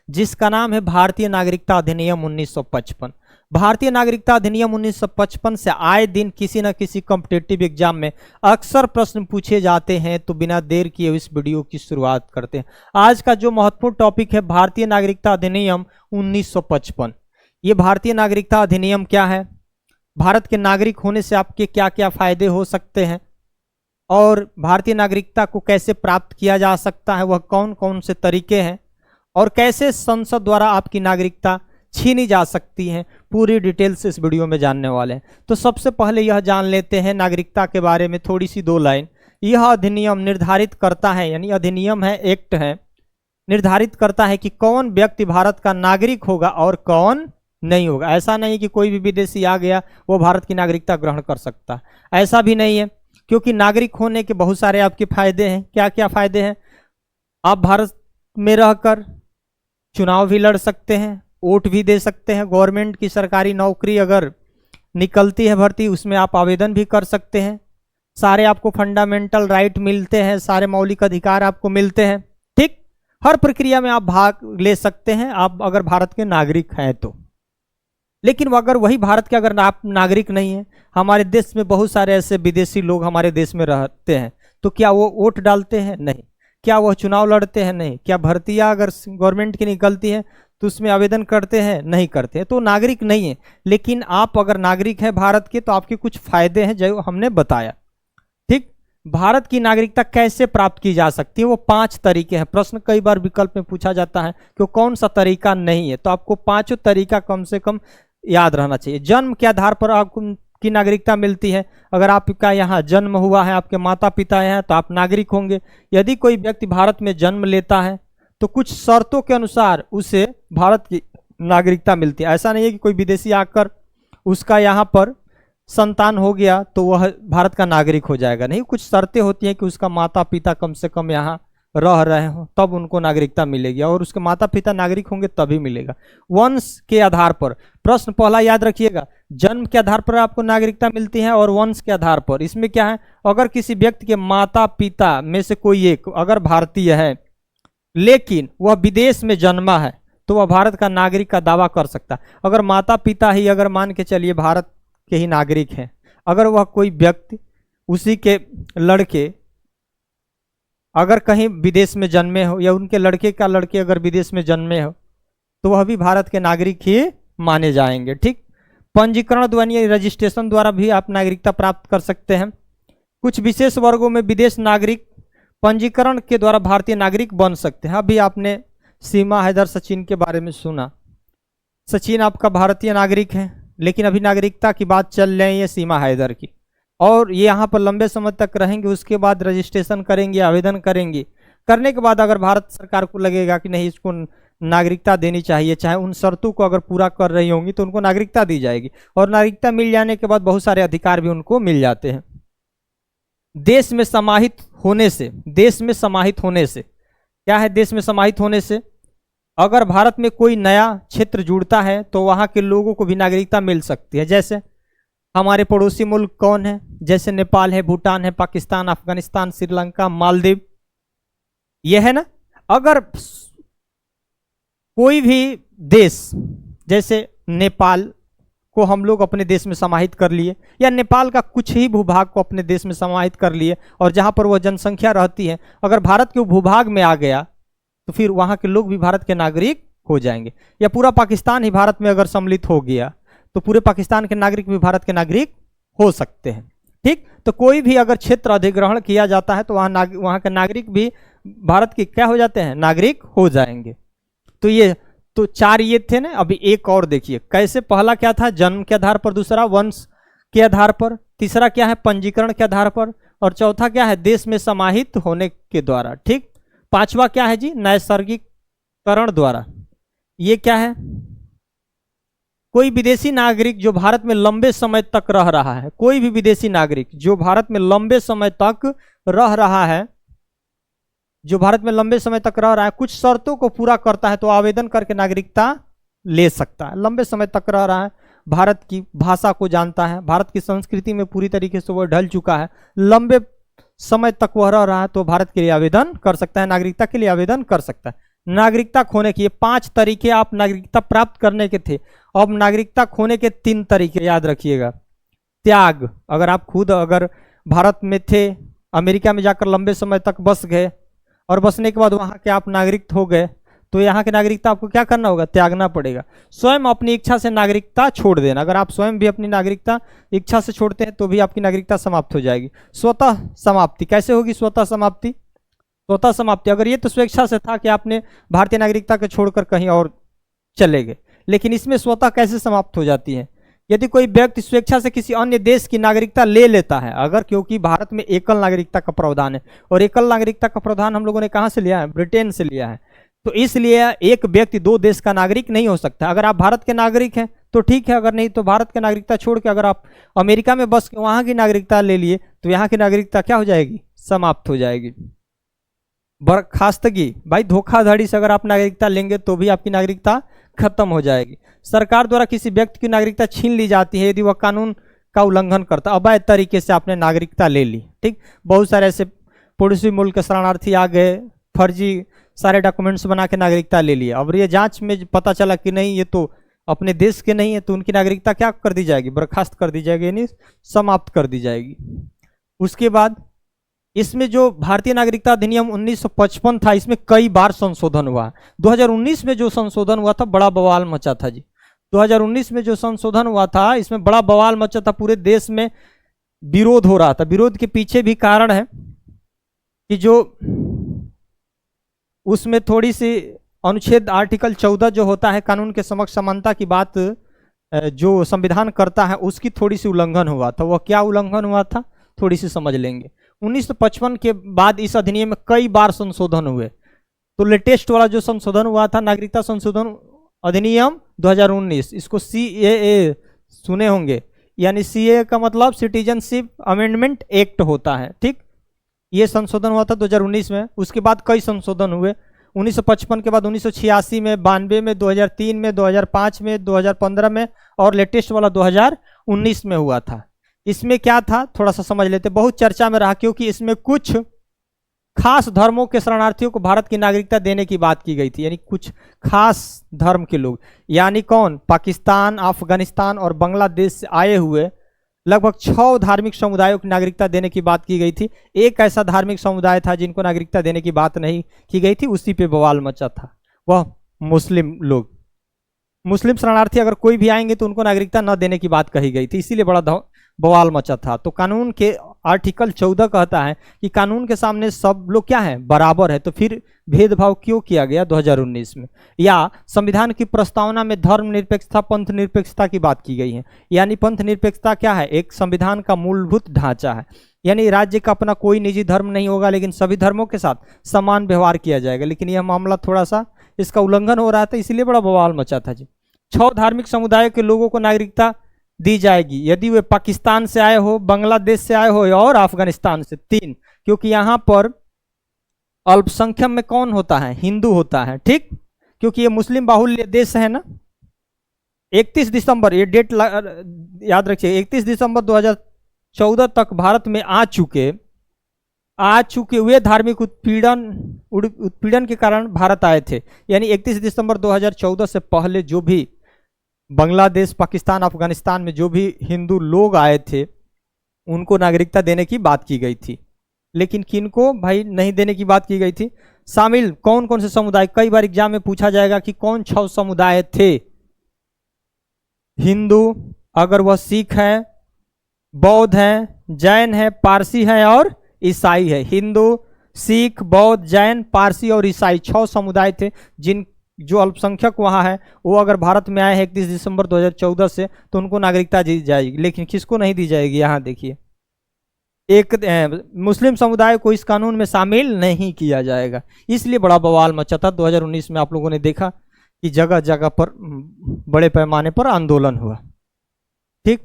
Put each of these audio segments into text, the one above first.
जिसका नाम है भारतीय नागरिकता अधिनियम 1955। भारतीय नागरिकता अधिनियम 1955 से आए दिन किसी न किसी कॉम्पिटिटिव एग्जाम में अक्सर प्रश्न पूछे जाते हैं। तो बिना देर किए इस वीडियो की शुरुआत करते हैं। आज का जो महत्वपूर्ण टॉपिक है भारतीय नागरिकता अधिनियम 1955। ये भारतीय नागरिकता अधिनियम क्या है, भारत के नागरिक होने से आपके क्या क्या फायदे हो सकते हैं, और भारतीय नागरिकता को कैसे प्राप्त किया जा सकता है, वह कौन कौन से तरीके हैं, और कैसे संसद द्वारा आपकी नागरिकता छीनी जा सकती है, पूरी डिटेल्स इस वीडियो में जानने वाले हैं। तो सबसे पहले यह जान लेते हैं नागरिकता के बारे में थोड़ी सी 2 लाइन। यह अधिनियम निर्धारित करता है, यानी अधिनियम है, एक्ट है, निर्धारित करता है कि कौन व्यक्ति भारत का नागरिक होगा और कौन नहीं होगा। ऐसा नहीं कि कोई भी विदेशी आ गया वो भारत की नागरिकता ग्रहण कर सकता, ऐसा भी नहीं है, क्योंकि नागरिक होने के बहुत सारे आपके फायदे हैं। क्या क्या फायदे हैं? आप भारत में रहकर चुनाव भी लड़ सकते हैं, वोट भी दे सकते हैं, गवर्नमेंट की सरकारी नौकरी अगर निकलती है भर्ती उसमें आप आवेदन भी कर सकते हैं, सारे आपको फंडामेंटल राइट मिलते हैं, सारे मौलिक अधिकार आपको मिलते हैं। ठीक, हर प्रक्रिया में आप भाग ले सकते हैं आप अगर भारत के नागरिक हैं तो। लेकिन अगर वही भारत के अगर आप नागरिक नहीं है, हमारे देश में बहुत सारे ऐसे विदेशी लोग हमारे देश में रहते हैं, तो क्या वो वोट डालते हैं? नहीं। क्या वह चुनाव लड़ते हैं? नहीं। क्या भर्तियां अगर गवर्नमेंट की निकलती हैं तो उसमें आवेदन करते हैं? नहीं करते हैं, तो नागरिक नहीं है। लेकिन आप अगर नागरिक हैं भारत के तो आपके कुछ फायदे हैं जो हमने बताया। ठीक, भारत की नागरिकता कैसे प्राप्त की जा सकती है, वो 5 तरीके हैं। प्रश्न कई बार विकल्प में पूछा जाता है कि कौन सा तरीका नहीं है, तो आपको 5 तरीका कम से कम याद रहना चाहिए। जन्म के आधार पर आपको की नागरिकता मिलती है। अगर आपका यहाँ जन्म हुआ है, आपके माता पिता हैं, तो आप नागरिक होंगे। यदि कोई व्यक्ति भारत में जन्म लेता है तो कुछ शर्तों के अनुसार उसे भारत की नागरिकता मिलती है। ऐसा नहीं है कि कोई विदेशी आकर उसका यहाँ पर संतान हो गया तो वह भारत का नागरिक हो जाएगा, नहीं। कुछ शर्तें होती हैं कि उसका माता पिता कम से कम यहाँ रह रहे हो तब उनको नागरिकता मिलेगी, और उसके माता पिता नागरिक होंगे तभी मिलेगा। वंश के आधार पर, प्रश्न पहला याद रखिएगा, जन्म के आधार पर आपको नागरिकता मिलती है और वंश के आधार पर। इसमें क्या है, अगर किसी व्यक्ति के माता पिता में से कोई एक अगर भारतीय है लेकिन वह विदेश में जन्मा है तो वह भारत का नागरिक का दावा कर सकता है। अगर माता पिता ही अगर मान के चलिए भारत के ही नागरिक हैं, अगर वह कोई व्यक्ति उसी के लड़के अगर कहीं विदेश में जन्मे हो या उनके लड़के का लड़के अगर विदेश में जन्मे हो तो वह भी भारत के नागरिक ही माने जाएंगे। ठीक, पंजीकरण द्वारा रजिस्ट्रेशन द्वारा भी आप नागरिकता प्राप्त कर सकते हैं। कुछ विशेष वर्गों में विदेश नागरिक पंजीकरण के द्वारा भारतीय नागरिक बन सकते हैं। अभी आपने सीमा हैदर सचिन के बारे में सुना। सचिन आपका भारतीय नागरिक है, लेकिन अभी नागरिकता की बात चल रही है सीमा हैदर की, और ये यहाँ पर लंबे समय तक रहेंगे। उसके बाद रजिस्ट्रेशन करेंगे, आवेदन करेंगे, करने के बाद अगर भारत सरकार को लगेगा कि नहीं इसको नागरिकता देनी चाहिए, चाहे उन शर्तों को अगर पूरा कर रही होंगी तो उनको नागरिकता दी जाएगी, और नागरिकता मिल जाने के बाद बहुत सारे अधिकार भी उनको मिल जाते हैं। देश में समाहित होने से, देश में समाहित होने से क्या है, देश में समाहित होने से अगर भारत में कोई नया क्षेत्र जुड़ता है तो वहाँ के लोगों को भी नागरिकता मिल सकती है। जैसे हमारे पड़ोसी मुल्क कौन है, जैसे नेपाल है, भूटान है, पाकिस्तान, अफगानिस्तान, श्रीलंका, मालदीव, ये है ना। अगर कोई भी देश जैसे नेपाल को हम लोग अपने देश में समाहित कर लिए, या नेपाल का कुछ ही भूभाग को अपने देश में समाहित कर लिए, और जहां पर वह जनसंख्या रहती है अगर भारत के भूभाग में आ गया तो फिर वहां के लोग भी भारत के नागरिक हो जाएंगे। या पूरा पाकिस्तान ही भारत में अगर सम्मिलित हो गया तो पूरे पाकिस्तान के नागरिक भी भारत के नागरिक हो सकते हैं। ठीक, तो कोई भी अगर क्षेत्र अधिग्रहण किया जाता है तो वहाँ के नागरिक भी भारत के क्या हो जाते हैं, नागरिक हो जाएंगे। तो ये तो 4 ये थे ना। अभी एक और देखिए कैसे। पहला क्या था, जन्म के आधार पर, दूसरा वंश के आधार पर, तीसरा क्या है, पंजीकरण के आधार पर, और चौथा क्या है, देश में समाहित होने के द्वारा। ठीक, 5वां क्या है जी, नैसर्गिकरण द्वारा। ये क्या है, कोई विदेशी नागरिक जो भारत में लंबे समय तक रह रहा है, कोई भी विदेशी नागरिक जो भारत में लंबे समय तक रह रहा है, जो भारत में लंबे समय तक रह रहा है, कुछ शर्तों को पूरा करता है तो आवेदन करके नागरिकता ले सकता है। लंबे समय तक रह रहा है, भारत की भाषा को जानता है, भारत की संस्कृति में पूरी तरीके से वह ढल चुका है, लंबे समय तक वह रह रहा है, तो भारत के लिए आवेदन कर सकता है, नागरिकता के लिए आवेदन कर सकता है। नागरिकता खोने के, ये 5 तरीके आप नागरिकता प्राप्त करने के थे। अब नागरिकता खोने के 3 तरीके याद रखिएगा। त्याग, अगर आप खुद अगर भारत में थे, अमेरिका में जाकर लंबे समय तक बस गए और बसने के बाद वहाँ के आप नागरिक हो गए, तो यहाँ की नागरिकता आपको क्या करना होगा, त्यागना पड़ेगा। स्वयं अपनी इच्छा से नागरिकता छोड़ देना, अगर आप स्वयं भी अपनी नागरिकता इच्छा से छोड़ते हैं तो भी आपकी नागरिकता समाप्त हो जाएगी। स्वतः समाप्ति, कैसे होगी स्वतः समाप्ति? स्वतः समाप्ति, अगर ये तो स्वेच्छा से था कि आपने भारतीय नागरिकता को छोड़कर कहीं और चले गए, लेकिन इसमें स्वतः कैसे समाप्त हो जाती है? यदि कोई व्यक्ति स्वेच्छा से किसी अन्य देश की नागरिकता ले लेता है, अगर, क्योंकि भारत में एकल नागरिकता का प्रावधान है, और एकल नागरिकता का प्रावधान हम लोगों ने कहाँ से लिया है, ब्रिटेन से लिया है, तो इसलिए एक व्यक्ति 2 देश का नागरिक नहीं हो सकता। अगर आप भारत के नागरिक हैं तो ठीक है, अगर नहीं तो भारत की नागरिकता छोड़ के अगर आप अमेरिका में बस के वहाँ की नागरिकता ले लिए तो यहाँ की नागरिकता क्या हो जाएगी, समाप्त हो जाएगी। बर्खास्तगी, भाई धोखाधड़ी से अगर आप नागरिकता लेंगे तो भी आपकी नागरिकता खत्म हो जाएगी। सरकार द्वारा किसी व्यक्ति की नागरिकता छीन ली जाती है यदि वह कानून का उल्लंघन करता, अवैध तरीके से आपने नागरिकता ले ली, ठीक। बहुत सारे ऐसे पड़ोसी मुल्क के शरणार्थी आ गए, फर्जी सारे डॉक्यूमेंट्स बना के नागरिकता ले लिया, अब ये जांच में पता चला कि नहीं ये तो अपने देश के नहीं है, तो उनकी नागरिकता क्या कर दी जाएगी, बर्खास्त कर दी जाएगी, यानी समाप्त कर दी जाएगी। उसके बाद इसमें जो भारतीय नागरिकता अधिनियम 1955 था, इसमें कई बार संशोधन हुआ। 2019 में जो संशोधन हुआ था बड़ा बवाल मचा था जी। 2019 में जो संशोधन हुआ था इसमें बड़ा बवाल मचा था, पूरे देश में विरोध हो रहा था। विरोध के पीछे भी कारण है कि जो उसमें थोड़ी सी अनुच्छेद आर्टिकल 14 जो होता है कानून के समक्ष समानता की बात जो संविधान करता है, उसकी थोड़ी सी उल्लंघन हुआ था। वह क्या उल्लंघन हुआ था थोड़ी सी समझ लेंगे। 1955 के बाद इस अधिनियम में कई बार संशोधन हुए, तो लेटेस्ट वाला जो संशोधन हुआ था नागरिकता संशोधन अधिनियम 2019, इसको CAA सुने होंगे, यानी CAA का मतलब सिटीजनशिप अमेंडमेंट एक्ट होता है, ठीक। ये संशोधन हुआ था 2019 में। उसके बाद कई संशोधन हुए, 1955 के बाद 1986 में, 92 में, 2003 में, 2005 में, 2015 में, और लेटेस्ट वाला 2019 में हुआ था। इसमें क्या था थोड़ा सा समझ लेते। बहुत चर्चा में रहा क्योंकि इसमें कुछ खास धर्मों के शरणार्थियों को भारत की नागरिकता देने की बात की गई थी, यानी कुछ खास धर्म के लोग, यानी कौन, पाकिस्तान, अफगानिस्तान और बांग्लादेश से आए हुए लगभग 6 धार्मिक समुदायों की नागरिकता देने की बात की गई थी। एक ऐसा धार्मिक समुदाय था जिनको नागरिकता देने की बात नहीं की गई थी, उसी पे बवाल मचा था, वह मुस्लिम लोग। मुस्लिम शरणार्थी अगर कोई भी आएंगे तो उनको नागरिकता न देने की बात कही गई थी, इसीलिए बड़ा बवाल मचा था। तो कानून के आर्टिकल 14 कहता है कि कानून के सामने सब लोग क्या है, बराबर है, तो फिर भेदभाव क्यों किया गया 2019 में? या संविधान की प्रस्तावना में धर्मनिरपेक्षता, पंथ निरपेक्षता की बात की गई है, यानी पंथ निरपेक्षता क्या है, एक संविधान का मूलभूत ढांचा है, यानी राज्य का अपना कोई निजी धर्म नहीं होगा लेकिन सभी धर्मों के साथ समान व्यवहार किया जाएगा। लेकिन यह मामला थोड़ा सा इसका उल्लंघन हो रहा था, इसीलिए बड़ा बवाल मचा था जी। 6 धार्मिक समुदायों के लोगों को नागरिकता दी जाएगी यदि वे पाकिस्तान से आए हो, बांग्लादेश से आए हो और अफगानिस्तान से। 3, क्योंकि यहां पर अल्पसंख्यक में कौन होता है, हिंदू होता है, ठीक, क्योंकि ये मुस्लिम बाहुल्य देश है ना। 31 दिसंबर, ये डेट याद रखिए, 31 दिसंबर 2014 तक भारत में आ चुके वे धार्मिक उत्पीड़न के कारण भारत आए थे, यानी 31 दिसंबर 2014 से पहले जो भी बांग्लादेश, पाकिस्तान, अफगानिस्तान में जो भी हिंदू लोग आए थे उनको नागरिकता देने की बात की गई थी। लेकिन किनको भाई नहीं देने की बात की गई थी? शामिल कौन कौन से समुदाय, कई बार एग्जाम में पूछा जाएगा कि कौन 6 समुदाय थे। हिंदू, अगर वह सिख है, बौद्ध है, जैन है, पारसी है और ईसाई है। हिंदू, सिख, बौद्ध, जैन, पारसी और ईसाई 6 समुदाय थे जो अल्पसंख्यक वहाँ है, वो अगर भारत में आए हैं 31 दिसंबर 2014 से तो उनको नागरिकता दी जाएगी। लेकिन किसको नहीं दी जाएगी, यहाँ देखिए, एक मुस्लिम समुदाय को इस कानून में शामिल नहीं किया जाएगा। इसलिए बड़ा बवाल मचा था। 2019 में आप लोगों ने देखा कि जगह जगह पर बड़े पैमाने पर आंदोलन हुआ, ठीक।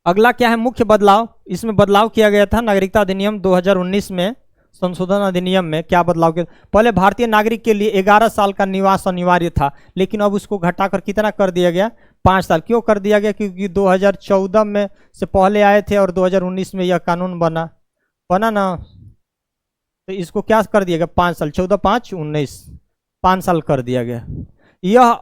अगला क्या है, मुख्य बदलाव। इसमें बदलाव किया गया था नागरिकता अधिनियम 2019 में, संशोधन अधिनियम में क्या बदलाव किया? पहले भारतीय नागरिक के लिए 11 साल का निवास अनिवार्य था, लेकिन अब उसको घटाकर कितना कर दिया गया, 5 साल। क्यों कर दिया गया? क्योंकि 2014 में से पहले आए थे और 2019 में यह कानून बना ना, तो इसको क्या कर दिया गया, 5 साल, 14/5/19, 5 साल कर दिया गया। यह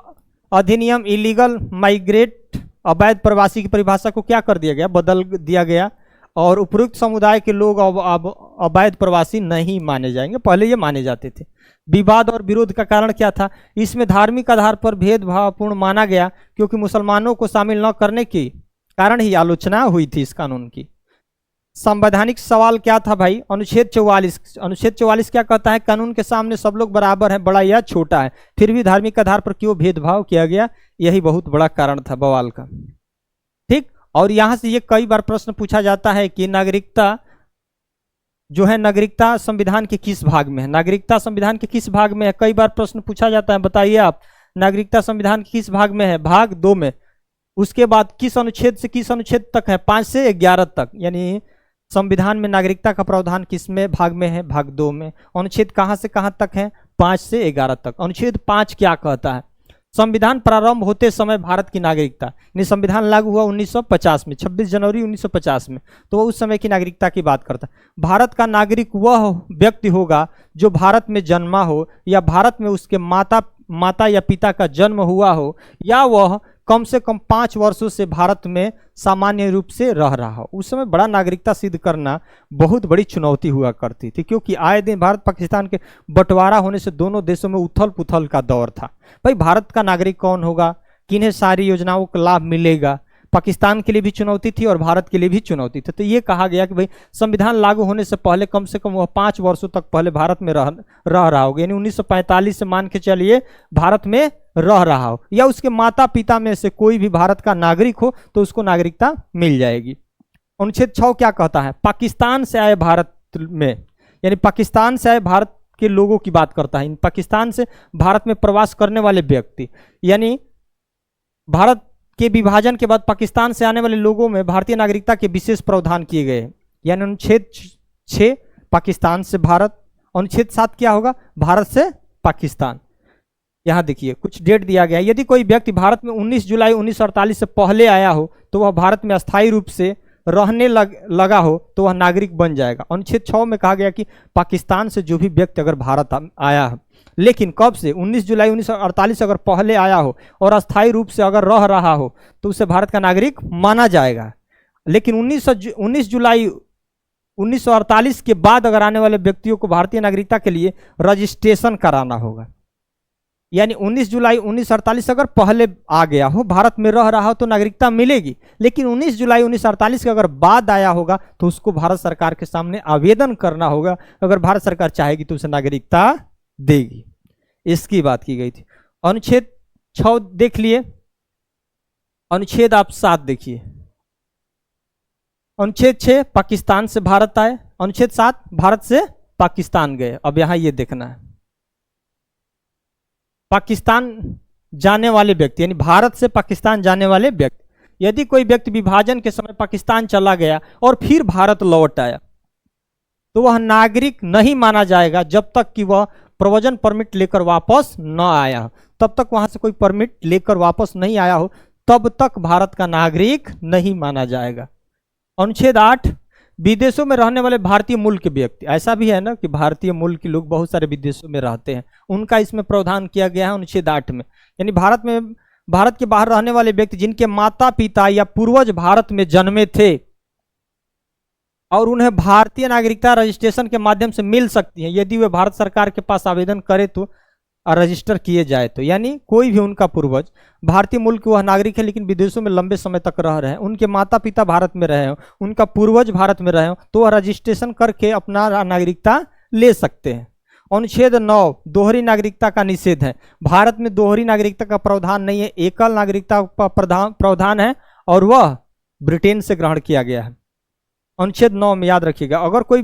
अधिनियम इलीगल माइग्रेट, अवैध प्रवासी की परिभाषा को क्या कर दिया गया, बदल दिया गया, और उपयुक्त समुदाय के लोग अब अवैध प्रवासी नहीं माने जाएंगे, पहले ये माने जाते थे। विवाद और विरोध का कारण क्या था, इसमें धार्मिक आधार पर भेदभावपूर्ण माना गया, क्योंकि मुसलमानों को शामिल न करने के कारण ही आलोचना हुई थी इस कानून की। संवैधानिक सवाल क्या था भाई, अनुच्छेद 44, अनुच्छेद 44 क्या कहता है, कानून के सामने सब लोग बराबर हैं, बड़ा या छोटा है, फिर भी धार्मिक आधार पर क्यों भेदभाव किया गया, यही बहुत बड़ा कारण था बवाल का। ठीक, और यहां से ये कई बार प्रश्न पूछा जाता है कि नागरिकता जो है, नागरिकता संविधान के किस भाग में है, नागरिकता संविधान के किस भाग में है, कई बार प्रश्न पूछा जाता है, बताइए आप, नागरिकता संविधान के किस भाग में है, भाग 2 में। उसके बाद किस अनुच्छेद से किस अनुच्छेद तक है, 5 से 11 तक, यानी संविधान में नागरिकता का प्रावधान किस में भाग में है, भाग 2 में। अनुच्छेद कहां से कहां तक है, 5 से 11 तक। अनुच्छेद 5 क्या कहता है, संविधान प्रारंभ होते समय भारत की नागरिकता, यानी संविधान लागू हुआ 1950 में, 26 जनवरी 1950 में, तो वो उस समय की नागरिकता की बात करता है। भारत का नागरिक वह व्यक्ति होगा जो भारत में जन्मा हो, या भारत में उसके माता या पिता का जन्म हुआ हो, या वह कम से कम 5 वर्षों से भारत में सामान्य रूप से रह रहा हो। उस समय बड़ा नागरिकता सिद्ध करना बहुत बड़ी चुनौती हुआ करती थी, क्योंकि आए दिन भारत पाकिस्तान के बंटवारा होने से दोनों देशों में उथल पुथल का दौर था। भाई भारत का नागरिक कौन होगा, किन्हें सारी योजनाओं का लाभ मिलेगा, पाकिस्तान के लिए भी चुनौती थी और भारत के लिए भी चुनौती थी। तो ये कहा गया कि भाई संविधान लागू होने से पहले कम से कम वह 5 वर्षों तक पहले भारत में रह रहा होगा, यानी 1945 से मान के चलिए भारत में रह रहा हो, या उसके माता पिता में से कोई भी भारत का नागरिक हो तो उसको नागरिकता मिल जाएगी। अनुच्छेद 6 क्या कहता है, पाकिस्तान से आए भारत में, यानी पाकिस्तान से आए भारत के लोगों की बात करता है, पाकिस्तान से भारत में प्रवास करने वाले व्यक्ति, यानी भारत के विभाजन के बाद पाकिस्तान से आने वाले लोगों में भारतीय नागरिकता के विशेष प्रावधान किए गए। यानी अनुच्छेद 6 पाकिस्तान से भारत, अनुच्छेद 7 क्या होगा, भारत से पाकिस्तान। यहां देखिए कुछ डेट दिया गया है, यदि कोई व्यक्ति भारत में 19 जुलाई 1948 से पहले आया हो तो वह भारत में अस्थायी रूप से रहने लगा हो तो वह नागरिक बन जाएगा। अनुच्छेद 6 में कहा गया कि पाकिस्तान से जो भी व्यक्ति अगर भारत आया है, लेकिन कब से, 19 जुलाई 1948 अगर पहले आया हो और अस्थायी रूप से अगर रह रहा हो तो उसे भारत का नागरिक माना जाएगा। लेकिन 19 जुलाई 1948 के बाद अगर आने वाले व्यक्तियों को भारतीय नागरिकता के लिए रजिस्ट्रेशन कराना होगा, यानी 19 जुलाई 1948 अगर पहले आ गया हो, भारत में रह रहा हो तो नागरिकता मिलेगी, लेकिन 19 जुलाई 1948 के अगर बाद आया होगा तो उसको भारत सरकार के सामने आवेदन करना होगा, अगर भारत सरकार चाहेगी तो उसे नागरिकता देगी। इसकी बात की गई थी। अनुच्छेद 6 देख लिए, अनुच्छेद आप 7 देखिए। अनुच्छेद 6 पाकिस्तान से भारत आए, अनुच्छेद 7 भारत से पाकिस्तान गए। अब यहां ये देखना है, पाकिस्तान जाने वाले व्यक्ति, यानी भारत से पाकिस्तान जाने वाले व्यक्ति, यदि कोई व्यक्ति विभाजन के समय पाकिस्तान चला गया और फिर भारत लौट आया तो वह नागरिक नहीं माना जाएगा जब तक कि वह प्रव्रजन परमिट लेकर वापस न आया हो। तब तक वहां से कोई परमिट लेकर वापस नहीं आया हो तब तक भारत का नागरिक नहीं माना जाएगा। अनुच्छेद 8 विदेशों में रहने वाले भारतीय मूल के व्यक्ति, ऐसा भी है ना कि भारतीय मूल के लोग बहुत सारे विदेशों में रहते हैं, उनका इसमें प्रावधान किया गया है अनुच्छेद 8 में। यानी भारत के बाहर रहने वाले व्यक्ति जिनके माता पिता या पूर्वज भारत में जन्मे थे और उन्हें भारतीय नागरिकता रजिस्ट्रेशन के माध्यम से मिल सकती है यदि वे भारत सरकार के पास आवेदन करे तो रजिस्टर किए जाए तो, यानी कोई भी उनका पूर्वज भारतीय मूल के वह नागरिक है लेकिन विदेशों में लंबे समय तक रह रहे हैं, उनके माता पिता भारत में रहे हो, उनका पूर्वज भारत में रहे हो, तो वह रजिस्ट्रेशन करके अपना नागरिकता ले सकते हैं। अनुच्छेद 9 दोहरी नागरिकता का निषेध है। भारत में दोहरी नागरिकता का प्रावधान नहीं है, एकल नागरिकता का प्रावधान है और वह ब्रिटेन से ग्रहण किया गया है। अनुच्छेद 9 में याद रखिएगा, अगर कोई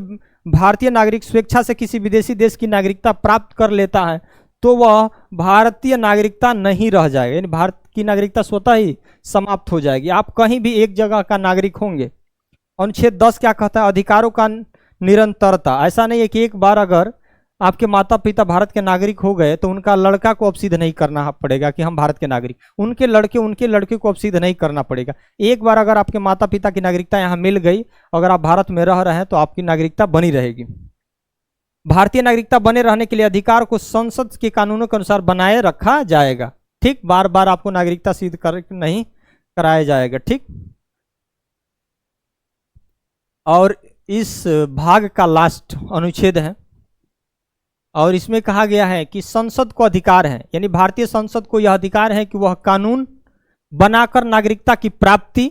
भारतीय नागरिक स्वेच्छा से किसी विदेशी देश की नागरिकता प्राप्त कर लेता है तो वह भारतीय नागरिकता नहीं रह जाएगा, यानी भारत की नागरिकता स्वतः ही समाप्त हो जाएगी, आप कहीं भी एक जगह का नागरिक होंगे। अनुच्छेद 10 क्या कहता है, अधिकारों का निरंतरता। ऐसा नहीं है कि एक बार अगर आपके माता पिता भारत के नागरिक हो गए तो उनका लड़का को अब सिद्ध नहीं करना पड़ेगा कि हम भारत के नागरिक, उनके लड़के को अब सिद्ध नहीं करना पड़ेगा। एक बार अगर आपके माता पिता की नागरिकता यहाँ मिल गई, अगर आप भारत में रह रहे हैं तो आपकी नागरिकता बनी रहेगी। भारतीय नागरिकता बने रहने के लिए अधिकार को संसद के कानूनों के अनुसार बनाए रखा जाएगा। ठीक, बार बार आपको नागरिकता सिद्ध कर नहीं कराया जाएगा। ठीक, और इस भाग का लास्ट अनुच्छेद है और इसमें कहा गया है कि संसद को अधिकार है, यानी भारतीय संसद को यह अधिकार है कि वह कानून बनाकर नागरिकता की प्राप्ति,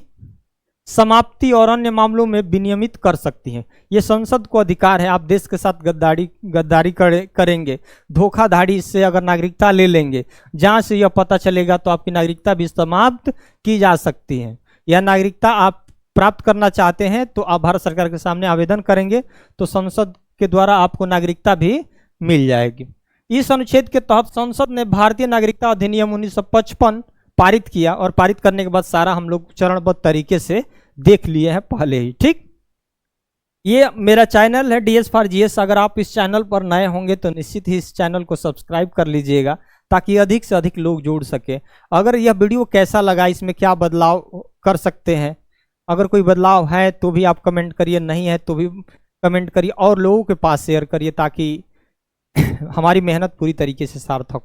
समाप्ति और अन्य मामलों में विनियमित कर सकती है। ये संसद को अधिकार है। आप देश के साथ गद्दारी करेंगे, धोखाधड़ी से अगर नागरिकता ले लेंगे, जहां से यह पता चलेगा तो आपकी नागरिकता भी समाप्त की जा सकती है। यह नागरिकता आप प्राप्त करना चाहते हैं तो आप भारत सरकार के सामने आवेदन करेंगे तो संसद के द्वारा आपको नागरिकता भी मिल जाएगी। इस अनुच्छेद के तहत संसद ने भारतीय नागरिकता अधिनियम 1955 पारित किया और पारित करने के बाद सारा हम लोग चरणबद्ध तरीके से देख लिए हैं पहले ही। ठीक, ये मेरा चैनल है DS फॉर GS। अगर आप इस चैनल पर नए होंगे तो निश्चित ही इस चैनल को सब्सक्राइब कर लीजिएगा ताकि अधिक से अधिक लोग जुड़ सके। अगर यह वीडियो कैसा लगा, इसमें क्या बदलाव कर सकते हैं, अगर कोई बदलाव है तो भी आप कमेंट करिए, नहीं है तो भी कमेंट करिए और लोगों के पास शेयर करिए ताकि हमारी मेहनत पूरी तरीके से सार्थक हो।